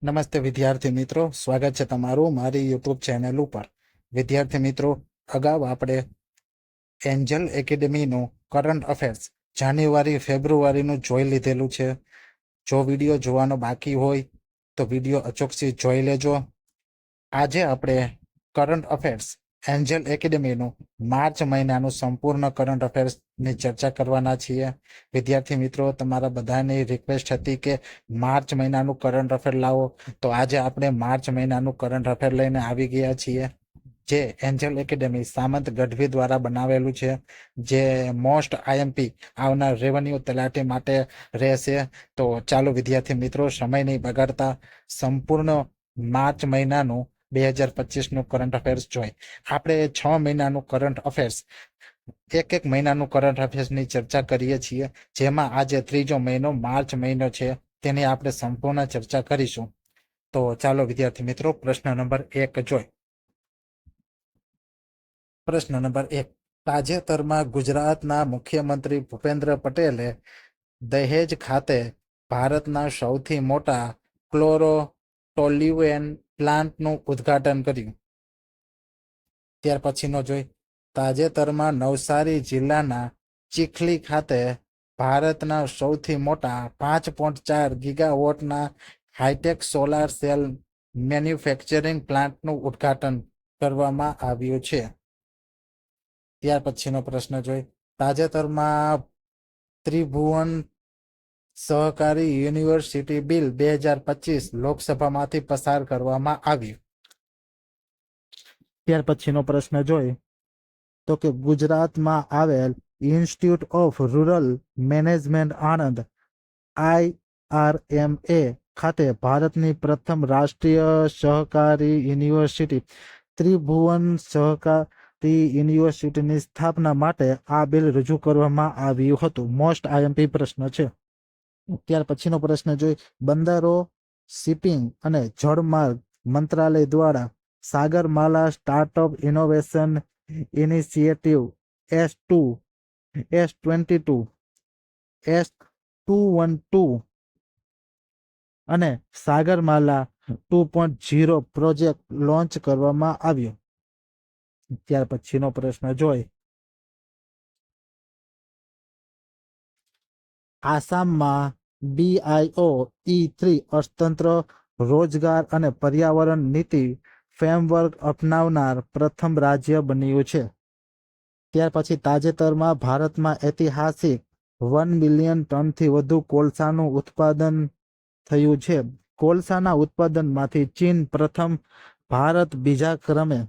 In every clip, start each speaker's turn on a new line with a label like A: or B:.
A: નમસ્તે વિદ્યાર્થી મિત્રો, સ્વાગત છે તમારું મારી યુટ્યુબ ચેનલ ઉપર. વિદ્યાર્થી મિત્રો, અગાઉ આપણે એન્જલ એકેડેમીનું કરંટ અફેર્સ જાન્યુઆરી ફેબ્રુઆરીનું જોઈ લીધેલું છે. જો વિડીયો જોવાનો બાકી હોય તો વિડીયો અચોક્કથી જોઈ લેજો. આજે આપણે કરંટ અફેર્સ એન્જલ એકેડેમીનું માર્ચ મહિનાનું સંપૂર્ણ કરંટ અફેર્સની ચર્ચા કરવાના છીએ. વિદ્યાર્થી મિત્રો, તમારા બધાની રિક્વેસ્ટ હતી કે માર્ચ મહિનાનું કરંટ અફેર લાવો, તો આજે આપણે માર્ચ મહિનાનું કરંટ અફેર લઈને આવી ગયા છીએ, જે એન્જલ એકેડેમી સામંત ગઢવી દ્વારા બનાવેલું છે, જે મોસ્ટ આઈએમપી આવનાર રેવન્યુ તલાટી માટે રહેશે. તો ચાલો વિદ્યાર્થી મિત્રો, સમય નહીં બગાડતા સંપૂર્ણ માર્ચ મહિનાનું 2025નું કરંટ અફેર્સ જોઈ. આપણે 6 મહિનાનું કરંટ અફેર્સ એક મહિનાનું કરંટ અફેર્સની ચર્ચા કરીએ છીએ, જેમાં આજે ત્રીજો મહિનો માર્ચ મહિનો છે, તેની આપણે સંપૂર્ણ ચર્ચા કરીશું. તો ચાલો વિદ્યાર્થી મિત્રો, પ્રશ્ન નંબર 1 જોઈ. પ્રશ્ન નંબર 1. તાજેતરમાં ગુજરાતના મુખ્યમંત્રી ભૂપેન્દ્ર પટેલે દહેજ ખાતે ભારતના સૌથી મોટા ક્લોરો-ટોલ્યુએન પ્લાન્ટનું ઉદ્ઘાટન કર્યું. ત્યાર પછીનો જોઈ. તાજેતરમાં નવસારી જિલ્લાના ચીખલી ખાતે ભારતના સૌથી મોટા 5.4 ગીગાવોટના હાઈટેક સોલાર સેલ મેન્યુફેક્ચરિંગ પ્લાન્ટનું ઉદ્ઘાટન કરવામાં આવ્યું છે. ત્યાર પછીનો પ્રશ્ન જોઈ. તાજેતરમાં ત્રિભુવન સહકારી યુનિવર્સિટી બિલ 2025 લોકસભામાંથી પસાર કરવામાં આવ્યું. ત્યાર પછીનો પ્રશ્ન જોઈ તો કે ગુજરાતમાં આવેલ institute of rural management Anand IRMA ખાતે ભારતની પ્રથમ રાષ્ટ્રીય સહકારી યુનિવર્સિટી ત્રિભુવન સહકારી યુનિવર્સિટીની સ્થાપના માટે આ બિલ રજૂ કરવામાં આવ્યું હતું. મોસ્ટ આઈએમપી પ્રશ્ન છે. ત્યાર પછીનો પ્રશ્ન જોઈ. બંદરો, શિપિંગ અને જળમાર્ગ મંત્રાલય દ્વારા Sagarmala startup innovation initiative S22 S212 અને સાગરમાલા 2.0 પ્રોજેક્ટ લોન્ચ કરવામાં આવ્યો. ત્યાર પછીનો પ્રશ્ન જોઈ. આસામમાં BIO-E3 અર્થતંત્ર, રોજગાર અને પર્યાવરણ નીતિ ફ્રેમવર્ક અપનાવનાર પ્રથમ રાજ્ય બન્યું છે. ત્યાર પછી તાજેતરમાં ભારતમાં ઐતિહાસિક 1 બિલિયન ટનથી વધુ કોલસાનું ઉત્પાદન થયું છે. કોલસાના ઉત્પાદનમાંથી ચીન પ્રથમ, ભારત બીજા ક્રમે.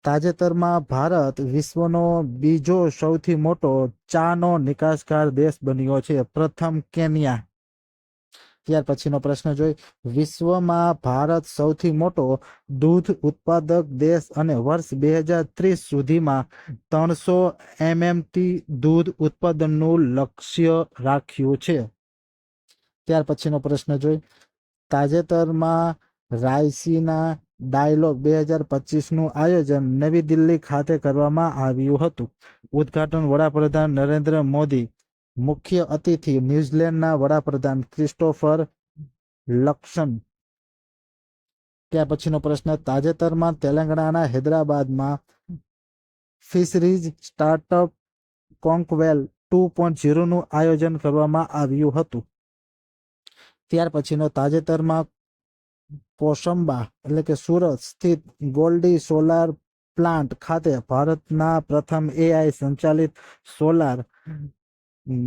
A: તાજેતરમાં ભારત વિશ્વનો બીજો સૌથી મોટો ચાનો નિકાસકાર દેશ બન્યો છે, પ્રથમ કેન્યા. ત્યાર પછીનો પ્રશ્ન જોઈ. વિશ્વમાં ભારત સૌથી મોટો દૂધ ઉત્પાદક દેશ અને વર્ષ 2030 સુધીમાં 300 MMT દૂધ ઉત્પાદનનું લક્ષ્ય રાખ્યું છે. ત્યાર પછીનો પ્રશ્ન જોઈ. તાજેતરમાં રાયસીના ડાયલોગ 2025નું આયોજન નવી દિલ્હી ખાતે કરવામાં આવ્યું હતું. ઉદ્ઘાટન વડાપ્રધાન નરેન્દ્ર મોદી, મુખ્ય અતિથિ ન્યૂઝીલેન્ડના વડાપ્રધાન ક્રિસ્ટોફર લક્સન. ત્યાર પછીનો પ્રશ્ન. તાજેતરમાં તેલંગાણાના હૈદરાબાદમાં ફિશરીઝ સ્ટાર્ટઅપ કોન્કવેલ 2.0નું આયોજન કરવામાં આવ્યું હતું. ત્યાર પછીનો. તાજેતરમાં કોસંબા એટલે કે સુરત સ્થિત ગોલ્ડી સોલાર પ્લાન્ટ ખાતે ભારતના પ્રથમ AI સંચાલિત સોલાર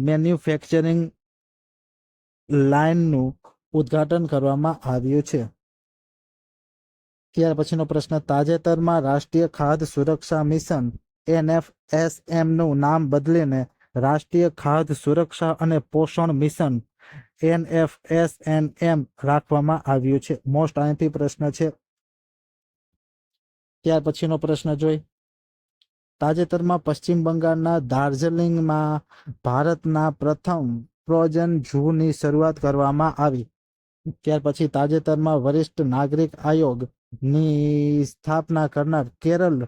A: મેન્યુફેક્ચરિંગ લાઇનનું ઉદ્ઘાટન કરવામાં આવ્યું છે. ત્યાર પછીનો પ્રશ્ન. તાજેતરમાં રાષ્ટ્રીય ખાદ્ય સુરક્ષા મિશન NFSMનું નામ બદલીને રાષ્ટ્રીય ખાદ્ય સુરક્ષા અને પોષણ મિશન NFSNM રાખવામાં આવ્યું છે. મોસ્ટ આઈએમપી પ્રશ્ન છે. ત્યાર પછીનો પ્રશ્ન જોઈ. તાજેતરમાં પશ્ચિમ બંગાળના દાર્જિલિંગમાં ભારતના પ્રથમ ફ્રોઝન ઝૂની શરૂઆત કરવામાં આવી. ત્યાર પછી તાજેતરમાં વરિષ્ઠ નાગરિક આયોગની સ્થાપના કરનાર કેરળ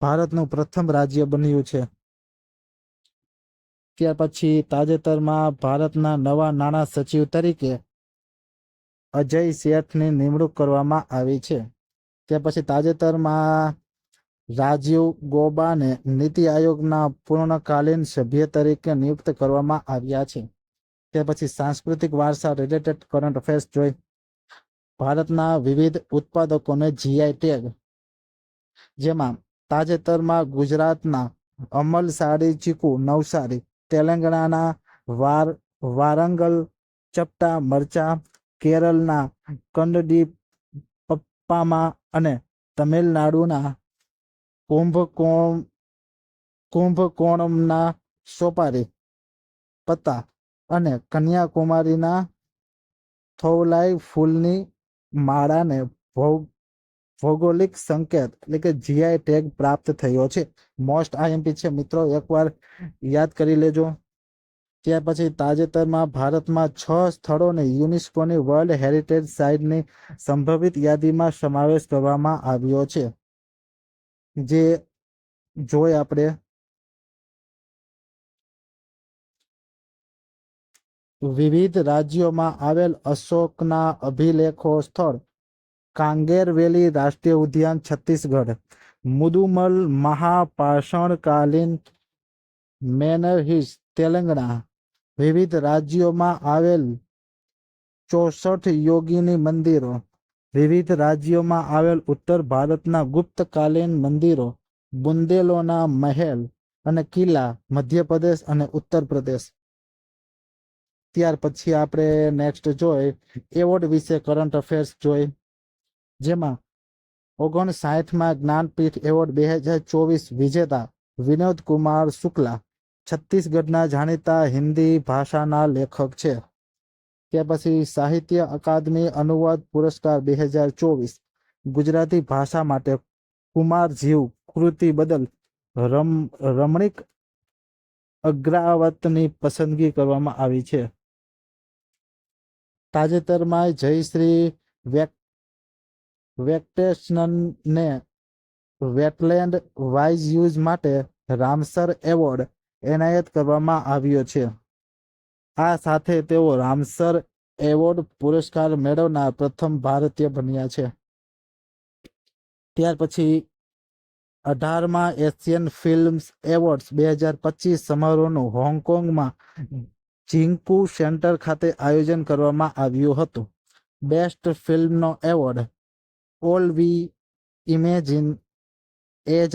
A: ભારતનું પ્રથમ રાજ્ય બન્યું છે. ત્યાર પછી તાજેતરમાં ભારતના નવા નાણાં સચિવ તરીકે અજય શેઠની નિમણૂક કરવામાં આવી છે. ત્યાર પછી તાજેતરમાં રાજીવ ગોબાને નીતિ આયોગના પૂર્ણકાલીન સભ્ય તરીકે નિયુક્ત કરવામાં આવ્યા છે. ત્યાર પછી સાંસ્કૃતિક વારસા રિલેટેડ કરંટ અફેર્સ જોઈ. ભારતના વિવિધ ઉત્પાદકોને જીઆઈ ટેગ, જેમાં તાજેતરમાં ગુજરાતના અમલ સાડી ચીકુ નવસારી, તેલંગાણાના વારંગલ ચપટા મરચા, કેરળના કંડડી પપ્પામાં અને તમિલનાડુના કુંભકોણમના સોપારી પત્તા અને કન્યાકુમારીના થોલાઈ ફૂલની માળાને ભૌગોલિક સંકેત એટલે કે જીઆઈ ટેગ પ્રાપ્ત થયો છે. મોસ્ટ આઈએમપી છે મિત્રો, એકવાર યાદ કરી લેજો. ત્યાર પછી તાજેતરમાં ભારતમાં 6 સ્થળોને યુનેસ્કોની વર્લ્ડ હેરિટેજ સાઇટની સંભવિત યાદીમાં સમાવેશ કરવામાં આવ્યો છે. જે જોઈ આપણે વિવિધ રાજ્યોમાં આવેલ અશોકના અભિલેખો સ્થળ કાંગેર વેલી રાષ્ટ્રીય ઉદ્યાન છત્તીસગઢ, મુદુમલ મહાપાષાણકાલીન મેનર હિલ્સ તેલંગાણા, વિવિધ રાજ્યોમાં આવેલ 64 યોગીની મંદિરો, વિવિધ રાજ્યોમાં આવેલ ઉત્તર ભારતના ગુપ્તકાલીન મંદિરો, બુંદેલોના મહેલ અને કિલ્લા મધ્યપ્રદેશ અને ઉત્તર પ્રદેશ. ત્યાર પછી આપણે નેક્સ્ટ જોઈ એવોર્ડ વિશે કરંટ અફેર્સ જોઈ, જેમાં 59માં જ્ઞાનપીઠ એવોર્ડ 2024 વિજેતા વિનોદ કુમાર શુક્લા છત્તીસગઢના જાણીતા હિન્દી ભાષાના લેખક છે. ત્યાર પછી સાહિત્ય અકાદમી અનુવાદ પુરસ્કાર 2024 ગુજરાતી ભાષા માટે કુમારજીવ કૃતિ બદલ રમણીક અગ્રાવતની પસંદગી કરવામાં આવી છે. તાજેતરમાં જયશ્રી વેંકટેશનને વેટલેન્ડ વાઇઝ યુઝ માટે રામસર એવોર્ડ એનાયત કરવામાં આવ્યો છે. આ સાથે તેઓ રામસર એવોર્ડ પુરસ્કાર મેળવનાર પ્રથમ ભારતીય બન્યા છે. ત્યાર પછી 18મા એશિયન ફિલ્મ્સ એવોર્ડ્સ 2025 સમારોહનું હોંગકોંગમાં જિંકુ સેન્ટર ખાતે આયોજન કરવામાં આવ્યું હતું. બેસ્ટ ફિલ્મનો એવોર્ડ ઓલ વી ઇમેજિન એજ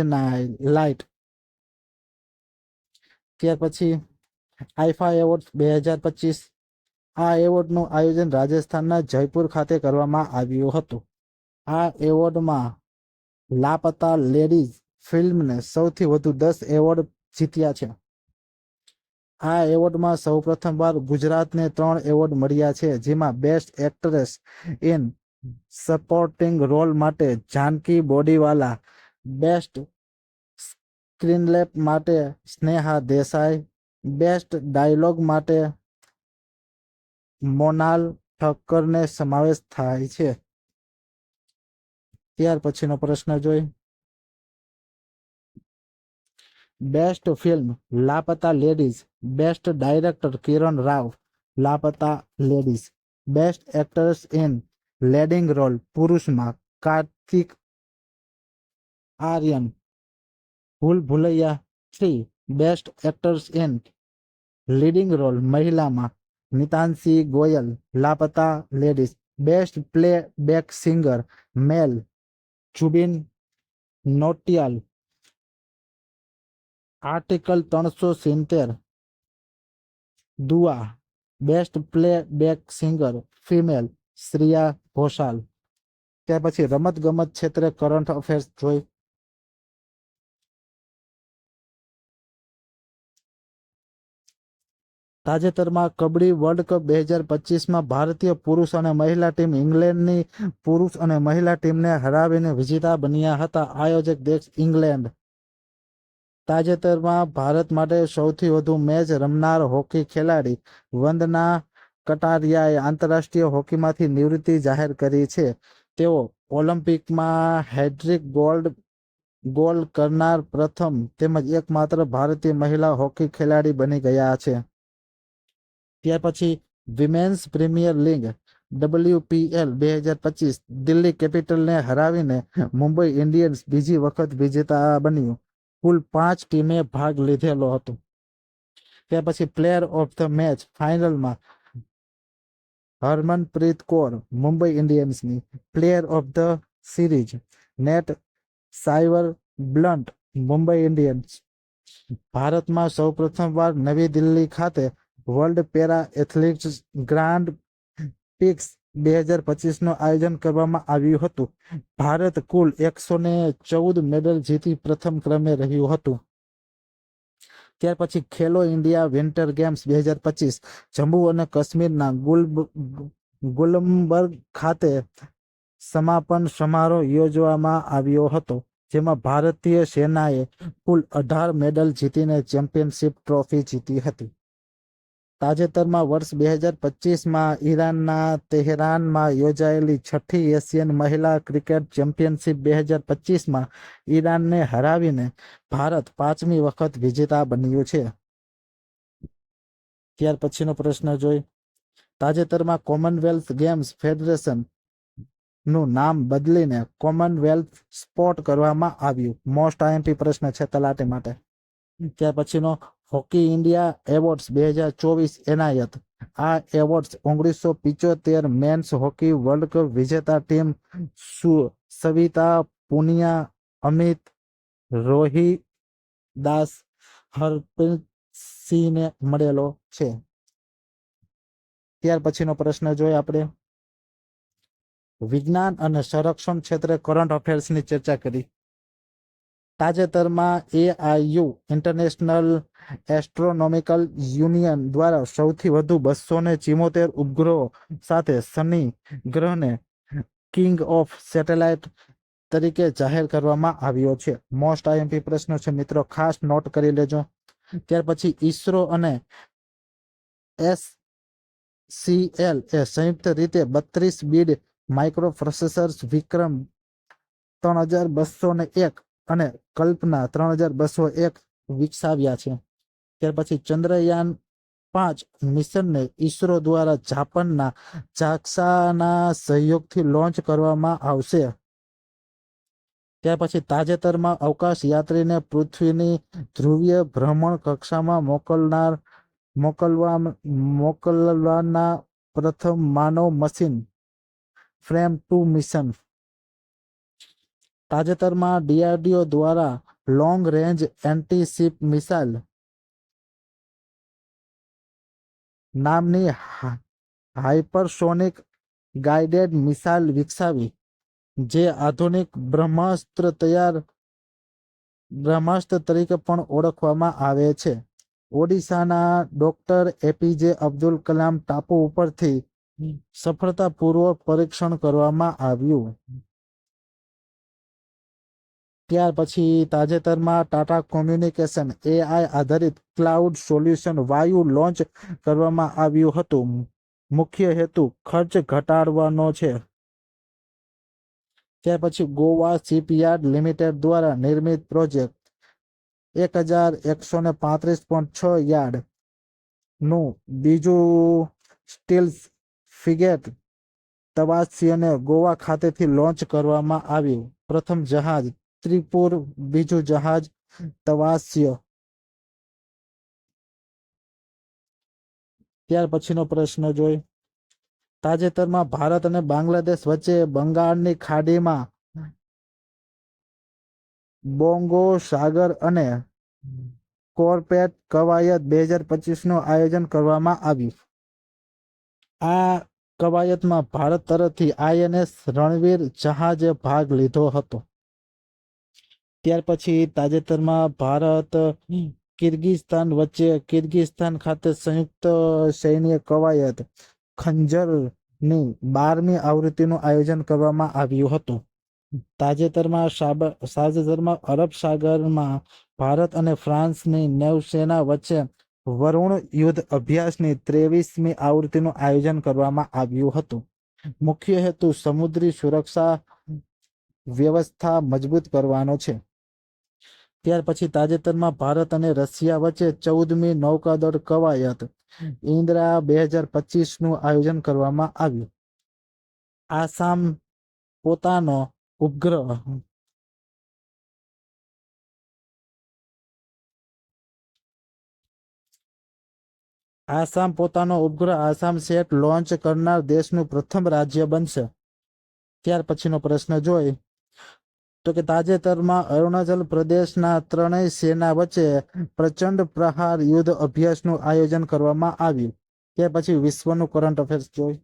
A: લાઇટ. ત્યાર પછી આઈફા એવોર્ડ 2025. આ એવોર્ડનું આયોજન રાજસ્થાનના જયપુર ખાતે કરવામાં આવ્યું હતું. આ એવોર્ડમાં લાપતા લેડીઝ ફિલ્મને સૌથી વધુ 10 એવોર્ડ જીત્યા છે. આ એવોર્ડમાં સૌ પ્રથમવાર ગુજરાતને 3 એવોર્ડ મળ્યા છે, જેમાં best actress in supporting role માટે જાનકી બોડીવાલા, બેસ્ટ સ્ક્રીનપ્લે માટે સ્નેહા દેસાઈ, બેસ્ટ ડાયલોગ માટે મોનાલ ઠક્કરને સમાવેશ થાય છે. ત્યાર પછીનો પ્રશ્ન જોઈ. Best film Laapataa Ladies, best director Kiran Rao, Laapataa Ladies, best actors in leading role પુરુષમાં Kartik Aaryan, Bhool Bhulaiyaa 3, best actors in leading role મહિલામાં Nitanshi Goel, Laapataa Ladies, best playback singer male Jubin Nautiyal, article 370 Dua, best playback singer female Shreya Ghoshal. ત્યાર પછી રમત ગમત ક્ષેત્રે કરંટ અફેર્સ જોઈ. તાજેતરમાં કબડ્ડી વર્લ્ડ કપ 2025માં ભારતીય પુરુષ અને મહિલા ટીમ ઇંગ્લેન્ડની પુરુષ અને મહિલા ટીમને હરાવીને વિજેતા બન્યા હતા. આયોજક દેશ ઇંગ્લેન્ડ. તાજેતરમાં ભારત માટે સૌથી વધુ મેચ રમનાર હોકી ખેલાડી વંદના કટારિયાએ આંતરરાષ્ટ્રીય હોકીમાંથી નિવૃત્તિ જાહેર કરી છે. તેઓ ઓલિમ્પિકમાં હેટ્રિક ગોલ કરનાર પ્રથમ તેમજ એકમાત્ર ભારતીય મહિલા હોકી ખેલાડી બની ગયા છે. ત્યાર પછી women's premier league WPL 2025 Delhi કેપિટલને હરાવીને મુંબઈ ઇન્ડિયન્સ બીજી વખત વિજેતા બન્યું. કુલ 5 ટીમે ભાગ લીધેલો હતો. ત્યાર પછી પ્લેયર ઓફ ધ મેચ ફાઇનલમાં હરમનપ્રીત કૌર મુંબઈ ઇન્ડિયન્સની, player of the series Nat Sciver Brunt Mumbai Indians. ભારતમાં સૌપ્રથમવાર નવી દિલ્હી ખાતે world para athletics grand prix 2025નું આયોજન કરવામાં આવ્યું હતું. ભારત કુલ 114 મેડલ જીતી પ્રથમ ક્રમે રહ્યું હતું. ત્યાર પછી ખેલો ઇન્ડિયા વિન્ટર ગેમ્સ 2025 જમ્મુ અને કાશ્મીરના ગુલમબર્ગ ખાતે સમાપન સમારોહ યોજવામાં આવ્યો હતો, જેમાં ભારતીય સેનાએ કુલ 18 મેડલ જીતીને ચેમ્પિયનશિપ ટ્રોફી જીતી હતી. તાજેતરમાં વર્ષ 2025માં ઈરાનના તેહરાનમાં યોજાયેલી 6ઠી એશિયન મહિલા ક્રિકેટ ચેમ્પિયનશિપ 2025માં ઈરાનને હરાવીને ભારત 5મી વખત વિજેતા બન્યું છે. ત્યાર પછીનો પ્રશ્ન જોઈ. તાજેતરમાં કોમનવેલ્થ ગેમ્સ ફેડરેશન નું નામ બદલીને કોમનવેલ્થ સ્પોર્ટ કરવામાં આવ્યું. મોસ્ટ આઈએમપી પ્રશ્ન છે તલાટી માટે. ત્યાર પછીનો હોકી ઇન્ડિયા એવોર્ડ્સ 2024 એનાયત. આ awards 1975 men's hockey world cup વિજેતા ટીમ સવિતા પુનિયા, અમિત રોહિદાસ, હરપ્રીતસિંહને મળેલો છે. ત્યાર પછીનો પ્રશ્ન જોઈએ આપણે. વિજ્ઞાન અને સંરક્ષણ ક્ષેત્રે કરંટ અફેર્સની ચર્ચા કરી. તાજેતરમાં AIU ઇન્ટરનેશનલ એસ્ટ્રોનોમિકલ યુનિયન દ્વારા સૌથી વધુ 274 ઉપગ્રહો સાથે શનિ ગ્રહને કિંગ ઓફ સેટેલાઇટ તરીકે જાહેર કરવામાં આવ્યો છે. મોસ્ટ આઈએમપી પ્રશ્ન છે મિત્રો, ખાસ નોટ કરી લેજો. ત્યાર પછી ઈસરો અને SCL એ સંયુક્ત રીતે 32 બીડ માઇક્રો પ્રોસેસર્સ વિક્રમ 3201 અને કલ્પના 3201 વિકસાવ્યા છે. ત્યાર પછી ચંદ્રયાન 5 મિશનને ઈસરો દ્વારા જાપાનના જાક્સાના સહયોગથી લોન્ચ કરવામાં આવશે. ત્યાર પછી તાજેતરમાં અવકાશ યાત્રીને પૃથ્વીની ધ્રુવીય ભ્રમણ કક્ષામાં મોકલવાના પ્રથમ માનવ મશીન ફ્રેમ 2 મિશન. તાજેતરમાં DRDO દ્વારા long range anti ship missile નામની હાઇપરસોનિક ગાઇડેડ મિસાઇલ વિકસાવી, જે આધુનિક બ્રહ્માસ્ત્ર તરીકે પણ ઓળખવામાં આવે છે. ઓડિશાના ડોક્ટર APJ અબ્દુલ કલામ ટાપુ ઉપરથી સફળતાપૂર્વક પરીક્ષણ કરવામાં આવ્યું. ત્યાર પછી તાજેતરમાં ટાટા કોમ્યુનિકેશન AI આધારિત ક્લાઉડ સોલ્યુશન વાયુ લોન્ચ કરવામાં આવ્યું હતું. મુખ્ય હેતુ ખર્ચ ઘટાડવાનો છે. ત્યાર પછી ગોવા શિપયાર્ડ લિમિટેડ દ્વારા નિર્મિત પ્રોજેક્ટ 1135.6 યાર્ડ નું બીજું સ્ટીલ્સ ફ્રિગેટ તવાસ્યને ગોવા ખાતેથી લોન્ચ કરવામાં આવ્યું. પ્રથમ જહાજ ત્રિપુર, બીજું જહાજ તવાસ્ય. ત્યાર પછીનો પ્રશ્ન જોઈ. તાજેતરમાં ભારત અને બાંગ્લાદેશ વચ્ચે બંગાળની ખાડીમાં બોંગો સાગર અને કોર્પેટ કવાયત 2025નું આયોજન કરવામાં આવ્યું. આ કવાયતમાં ભારત તરફથી INS રણવીર જહાજે ભાગ લીધો હતો. ત્યાર પછી તાજેતરમાં ભારત કિર્ગિસ્તાન વચ્ચે કિર્ગિસ્તાન ખાતે સંયુક્ત સૈન્ય કવાયત ખંજરની 12મી આવૃત્તિનું આયોજન કરવામાં આવ્યું હતું. તાજેતરમાં અરબ સાગરમાં ભારત અને ફ્રાન્સની નૌસેના વચ્ચે વરુણ યુદ્ધ અભ્યાસની 23મી આવૃત્તિનું આયોજન કરવામાં આવ્યું હતું. મુખ્ય હેતુ સમુદ્રી સુરક્ષા વ્યવસ્થા મજબૂત કરવાનો છે. ત્યાર પછી તાજેતરમાં ભારત અને રશિયા વચ્ચે 14મી નૌકાદળ કવાયત ઇન્દ્રા 2025નું આયોજન કરવામાં આવ્યું. આસામ પોતાનો ઉપગ્રહ આસામ સેટ લોન્ચ કરનાર દેશનું પ્રથમ રાજ્ય બનશે. ત્યાર પછીનો પ્રશ્ન જોઈ તો કે તાજેતરમાં અરુણાચલ પ્રદેશના ત્રણેય સેના વચ્ચે પ્રચંડ પ્રહાર યુદ્ધ અભ્યાસનું આયોજન કરવામાં આવ્યું. ત્યાર પછી વિશ્વનું કરંટ અફેર્સ જોઈ.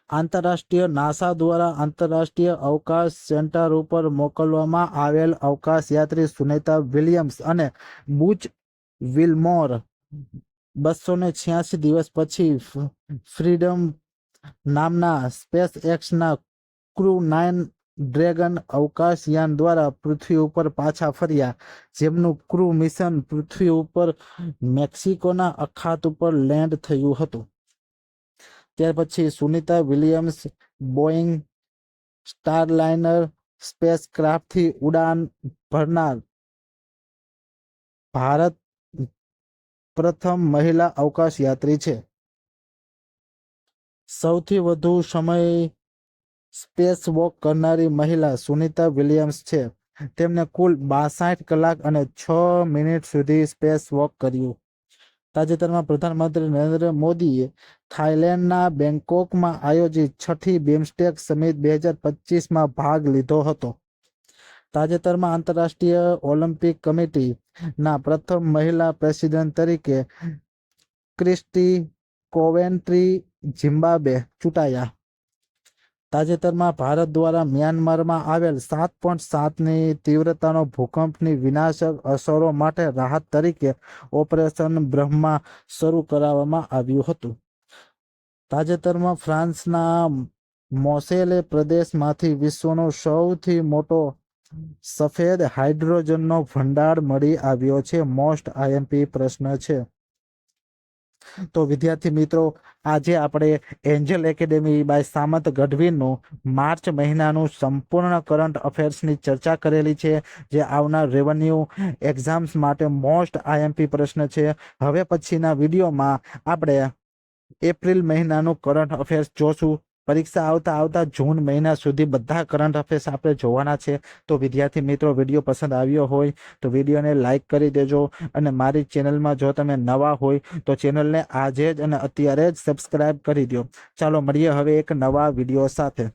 A: આંતરરાષ્ટ્રીય નાસા દ્વારા આંતરરાષ્ટ્રીય અવકાશ સેન્ટર ઉપર મોકલવામાં આવેલ અવકાશ યાત્રી સુનિતા વિલિયમ્સ અને બુચ વિલમોર 286 દિવસ પછી ફ્રીડમ નામના સ્પેસ એક્સના ક્રૂ 9 ડ્રેગન અવકાશયાન દ્વારા પૃથ્વી ઉપર પાછા ફર્યા, જેમનું ક્રૂ મિશન પૃથ્વી ઉપર મેક્સિકોના અખાત ઉપર લેન્ડ થયું હતું. ત્યાર પછી સુનિતા વિલિયમ્સ બોઈંગ સ્ટારલાઇનર સ્પેસ ક્રાફ્ટથી ઉડાન ભરનાર ભારત પ્રથમ મહિલા અવકાશ યાત્રી છે. સૌથી વધુ સમય સ્પેસ વોક કરનારી મહિલા સુનિતા વિલિયમ્સ છે. તેમણે કુલ 62 કલાક અને 6 મિનિટ સુધી સ્પેસ વોક કર્યું. તાજેતરમાં પ્રધાનમંત્રી નરેન્દ્ર મોદીએ થાઇલેન્ડના બેંકોકમાં આયોજિત 6ઠી બિમસ્ટેક સમિટ 2025માં ભાગ લીધો હતો. તાજેતરમાં આંતરરાષ્ટ્રીય ઓલિમ્પિક કમિટીના પ્રથમ મહિલા પ્રેસિડેન્ટ તરીકે ક્રિસ્ટી કોવેન્ટ્રી ઝિમ્બાબ્વે ચૂંટાયા. તાજેતરમાં ભારત દ્વારા મ્યાનમારમાં આવેલ 7.7ની તીવ્રતાનો ભૂકંપની વિનાશક અસરો માટે રાહત તરીકે ઓપરેશન બ્રહ્મા શરૂ કરવામાં આવ્યું હતું. તાજેતરમાં ફ્રાન્સના મોસેલે પ્રદેશમાંથી વિશ્વનો સૌથી મોટો સફેદ હાઇડ્રોજનનો ભંડાર મળી આવ્યો છે. મોસ્ટ આઈએમપી પ્રશ્ન છે. તો વિદ્યાર્થી મિત્રો, આજે આપણે એન્જલ એકેડેમી બાય સામંત ગઢવીનું માર્ચ મહિનાનું સંપૂર્ણ કરંટ અફેર્સની ચર્ચા કરેલી છે, જે આવનાર રેવન્યુ એક્ઝામ્સ માટે મોસ્ટ આઈએમપી પ્રશ્ન છે. હવે પછીના વિડીયોમાં આપણે એપ્રિલ મહિનાનું કરંટ અફેર્સ જોશું. પરીક્ષા આવતા જૂન મહિના સુધી બધા કરંટ અફેર્સ આપણે જોવાના છે. તો વિદ્યાર્થી મિત્રો, વિડીયો પસંદ આવ્યો હોય તો વિડીયોને લાઇક કરી દેજો, અને મારી ચેનલમાં જો તમે નવા હોય તો ચેનલને આજે જ અને અત્યારે જ સબસ્ક્રાઇબ કરી દો. ચાલો મળીએ હવે એક નવા વિડીયો સાથે.